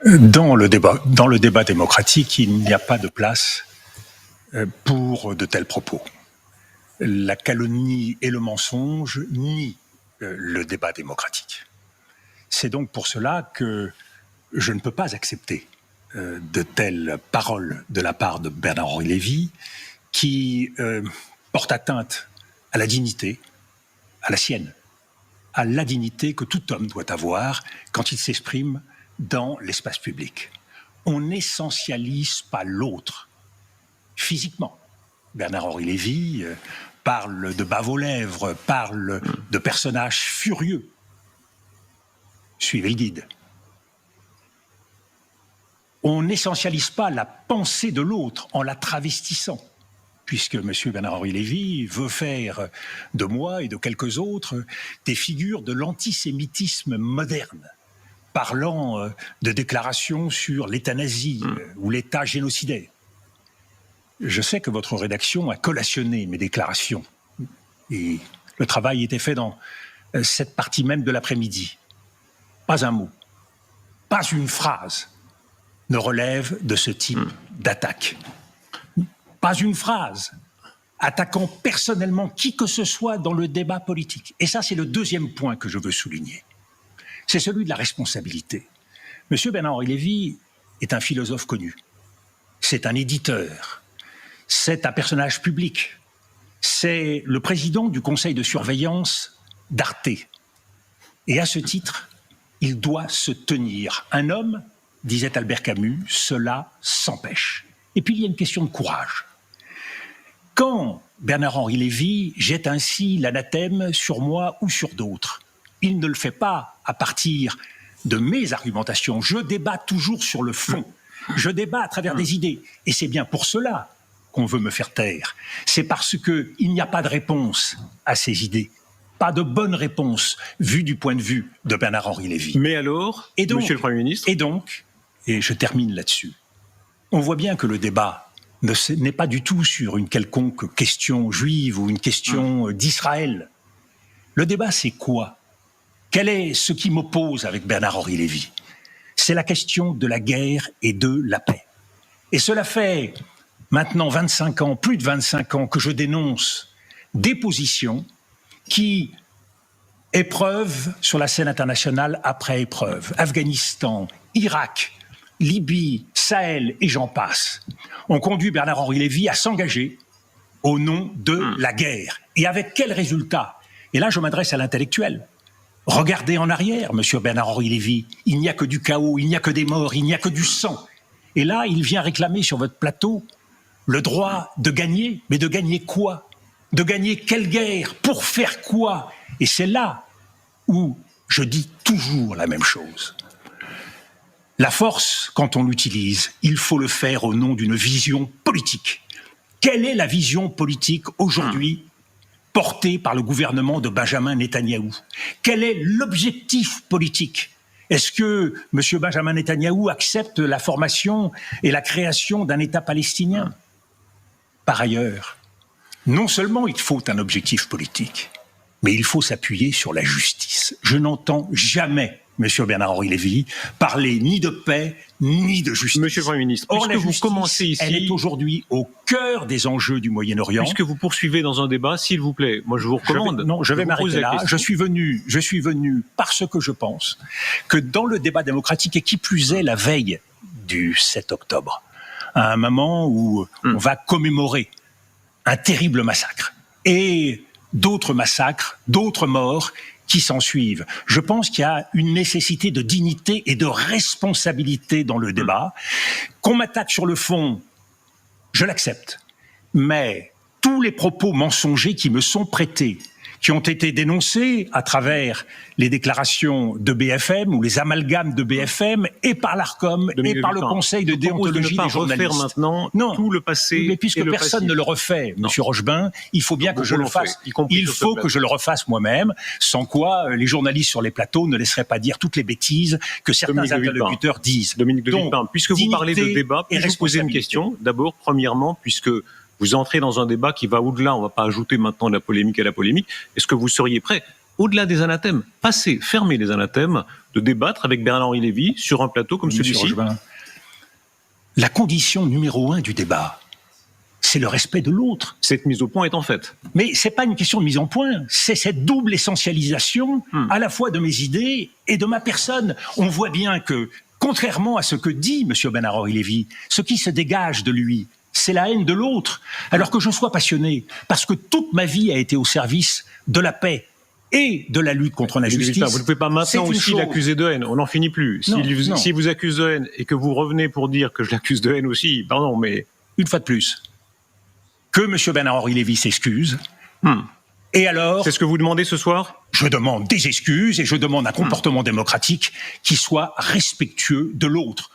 Dans le débat démocratique, il n'y a pas de place pour de tels propos. La calomnie et le mensonge nient le débat démocratique. C'est donc pour cela que je ne peux pas accepter de telles paroles de la part de Bernard-Henri Lévy qui portent atteinte à la dignité, à la sienne, à la dignité que tout homme doit avoir quand il s'exprime dans l'espace public. On n'essentialise pas l'autre physiquement. Bernard-Henri Lévy parle de bave aux lèvres, parle de personnages furieux. Suivez le guide. On n'essentialise pas la pensée de l'autre en la travestissant, puisque M. Bernard-Henri Lévy veut faire de moi et de quelques autres des figures de l'antisémitisme moderne, parlant de déclarations sur l'euthanasie ou l'État génocidaire. Je sais que votre rédaction a collationné mes déclarations et le travail était fait dans cette partie même de l'après-midi. Pas un mot, pas une phrase ne relève de ce type d'attaque. Pas une phrase attaquant personnellement qui que ce soit dans le débat politique. Et ça, c'est le deuxième point que je veux souligner. C'est celui de la responsabilité. Monsieur Bernard-Henri Lévy est un philosophe connu. C'est un éditeur. C'est un personnage public. C'est le président du conseil de surveillance d'Arte. Et à ce titre, il doit se tenir. Un homme, disait Albert Camus, cela s'empêche. Et puis il y a une question de courage. Quand Bernard-Henri Lévy jette ainsi l'anathème sur moi ou sur d'autres, il ne le fait pas à partir de mes argumentations. Je débat toujours sur le fond. Je débat à travers des idées. Et c'est bien pour cela qu'on veut me faire taire. C'est parce qu'il n'y a pas de réponse à ces idées. Pas de bonne réponse, vue du point de vue de Bernard-Henri Lévy. Mais alors, Monsieur le Premier ministre... Et je termine là-dessus, on voit bien que le débat n'est pas du tout sur une quelconque question juive ou une question d'Israël. Le débat, c'est quoi? Quel est ce qui m'oppose avec Bernard-Henri Lévy? C'est la question de la guerre et de la paix. Et cela fait maintenant 25 ans, plus de 25 ans, que je dénonce des positions qui, épreuve sur la scène internationale après épreuve, Afghanistan, Irak, Libye, Sahel et j'en passe, ont conduit Bernard-Henri Lévy à s'engager au nom de la guerre. Et avec quel résultat? Et là, je m'adresse à l'intellectuel. Regardez en arrière, monsieur Bernard-Henri Lévy. Il n'y a que du chaos, il n'y a que des morts, il n'y a que du sang. Et là, il vient réclamer sur votre plateau le droit de gagner. Mais de gagner quoi? De gagner quelle guerre? Pour faire quoi? Et c'est là où je dis toujours la même chose. La force, quand on l'utilise, il faut le faire au nom d'une vision politique. Quelle est la vision politique aujourd'hui portée par le gouvernement de Benjamin Netanyahou? Quel est l'objectif politique? Est-ce que M. Benjamin Netanyahou accepte la formation et la création d'un État palestinien? Par ailleurs, non seulement il faut un objectif politique, mais il faut s'appuyer sur la justice. Je n'entends jamais Monsieur Bernard-Henri Lévy parler ni de paix, ni de justice. Monsieur le Premier ministre, or, la vous justice, commencez ici... elle est aujourd'hui au cœur des enjeux du Moyen-Orient. Puisque vous poursuivez dans un débat, s'il vous plaît, moi je vous recommande... Je vais m'arrêter là. Je suis venu parce que je pense que dans le débat démocratique, et qui plus est la veille du 7 octobre, à un moment où on va commémorer un terrible massacre, et d'autres massacres, d'autres morts, qui s'en suivent. Je pense qu'il y a une nécessité de dignité et de responsabilité dans le débat. Qu'on m'attaque sur le fond, je l'accepte. Mais tous les propos mensongers qui me sont prêtés, qui ont été dénoncés à travers les déclarations de BFM ou les amalgames de BFM et par l'ARCOM et par le Conseil de déontologie des journalistes. Maintenant tout le passé. Mais puisque personne ne le refait, Monsieur Rochebin, il faut bien que je le fasse. Il faut que je le refasse moi-même, sans quoi les journalistes sur les plateaux ne laisseraient pas dire toutes les bêtises que certains interlocuteurs disent. Dominique de Villepin, puisque vous parlez de débat, puis-je vous poser une question? D'abord, premièrement, puisque vous entrez dans un débat qui va au-delà, on ne va pas ajouter maintenant de la polémique à la polémique. Est-ce que vous seriez prêt au-delà des anathèmes, passer, fermer les anathèmes, de débattre avec Bernard-Henri Lévy sur un plateau comme celui-ci. La condition numéro 1 du débat, c'est le respect de l'autre. Cette mise au point est en fait. Mais c'est pas une question de mise en point, c'est cette double essentialisation à la fois de mes idées et de ma personne. On voit bien que, contrairement à ce que dit M. Bernard-Henri Lévy, ce qui se dégage de lui, c'est la haine de l'autre. Alors que je sois passionné, parce que toute ma vie a été au service de la paix et de la lutte contre l'injustice. Vous ne pouvez pas maintenant aussi l'accuser de haine, on n'en finit plus. Si vous accuse de haine et que vous revenez pour dire que je l'accuse de haine aussi, pardon, mais... Une fois de plus, que M. Bernard-Henri Lévy s'excuse. Et alors... C'est ce que vous demandez ce soir ? Je demande des excuses et je demande un comportement démocratique qui soit respectueux de l'autre.